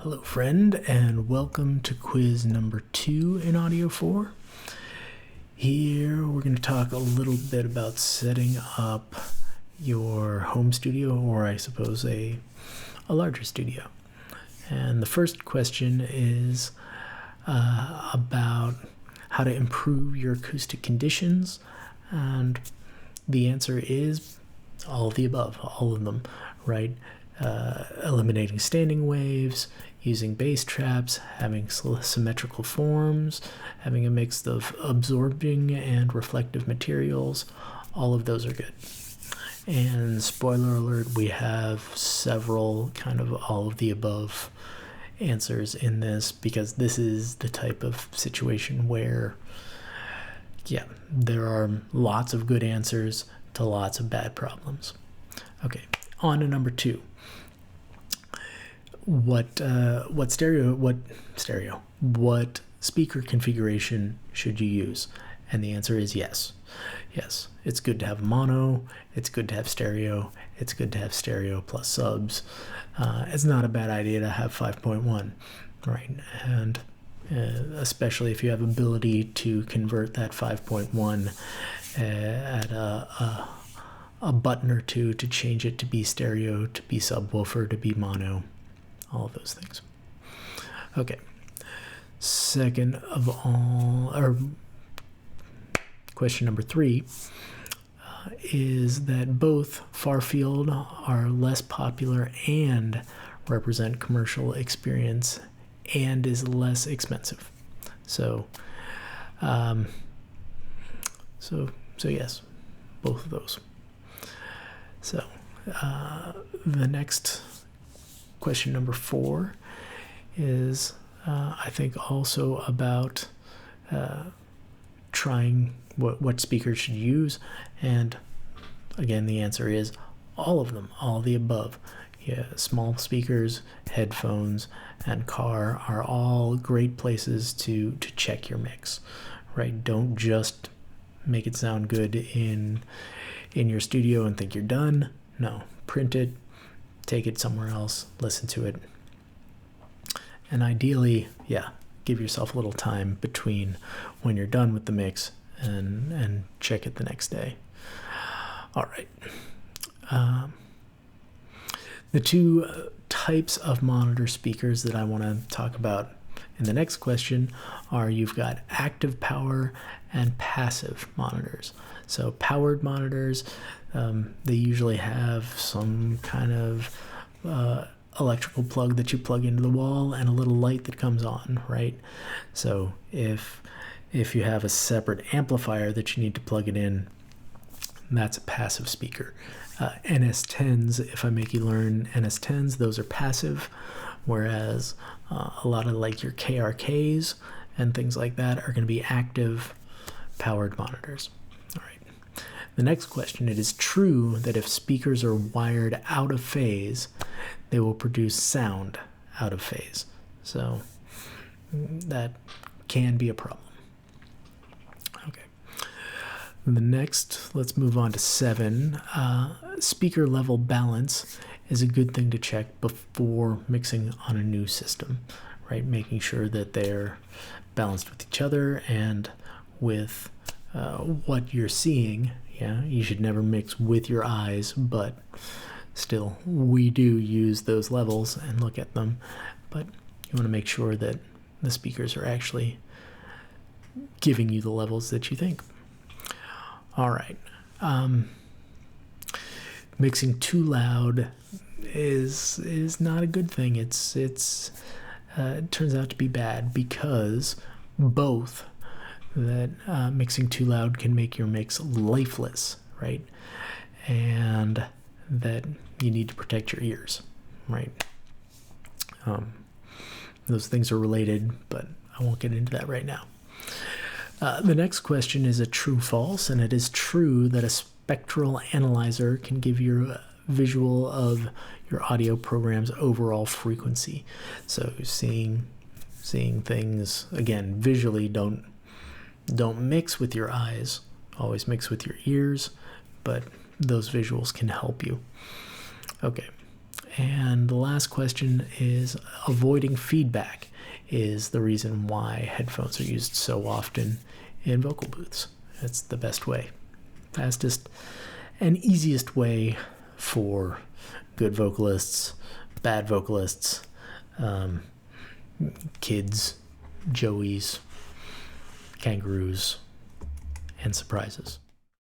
Hello friend, and welcome to quiz number 2 in Audio 4. Here we're going to talk a little bit about setting up your home studio, or I suppose a larger studio. And the first question is about how to improve your acoustic conditions, and the answer is all of the above, all of them, right? Eliminating standing waves, using bass traps, having symmetrical forms, having a mix of absorbing and reflective materials. All of those are good. And spoiler alert, we have several kind of all of the above answers in this, because this is the type of situation where, there are lots of good answers to lots of bad problems. Okay, on to number 2. What speaker configuration should you use? And the answer is yes. Yes, it's good to have mono, it's good to have stereo, it's good to have stereo plus subs. It's not a bad idea to have 5.1, right? And especially if you have ability to convert that 5.1 at a button or two to change it to be stereo, to be subwoofer, to be mono, all of those things. Okay. Second of all, or question number 3, is that both far-field are less popular and represent commercial experience and is less expensive. So yes, both of those. So the next question number 4 is I think also about trying what speakers should use, and again the answer is all of them, all the above. Small speakers, headphones, and car are all great places to check your mix, right? Don't just make it sound good in your studio and think you're done. No, print it, take it somewhere else, listen to it, and ideally, give yourself a little time between when you're done with the mix and check it the next day. All right. The 2 types of monitor speakers that I want to talk about in the next question are, you've got active power and passive monitors. So powered monitors, they usually have some kind of electrical plug that you plug into the wall and a little light that comes on, right? So if you have a separate amplifier that you need to plug it in, that's a passive speaker. NS10s, if I make you learn NS10s, those are passive, whereas a lot of like your KRKs and things like that are going to be active powered monitors. All right. The next question: it is true that if speakers are wired out of phase, they will produce sound out of phase. So that can be a problem. Okay. The next, let's move on to 7. Speaker level balance is a good thing to check before mixing on a new system, right? Making sure that they're balanced with each other and with what you're seeing. You should never mix with your eyes, but still, we do use those levels and look at them, but you want to make sure that the speakers are actually giving you the levels that you think. All right. Mixing too loud is not a good thing. It turns out to be bad, because both that mixing too loud can make your mix lifeless, right? And that you need to protect your ears, right? Those things are related, but I won't get into that right now. The next question is a true-false, and it is true that a spectral analyzer can give you a visual of your audio program's overall frequency. So seeing things, again, visually, don't mix with your eyes, always mix with your ears, but those visuals can help you. Okay. And the last question is avoiding feedback is the reason why headphones are used so often in vocal booths. It's the best way, fastest and easiest way for good vocalists, bad vocalists, kids, joeys, kangaroos, and surprises.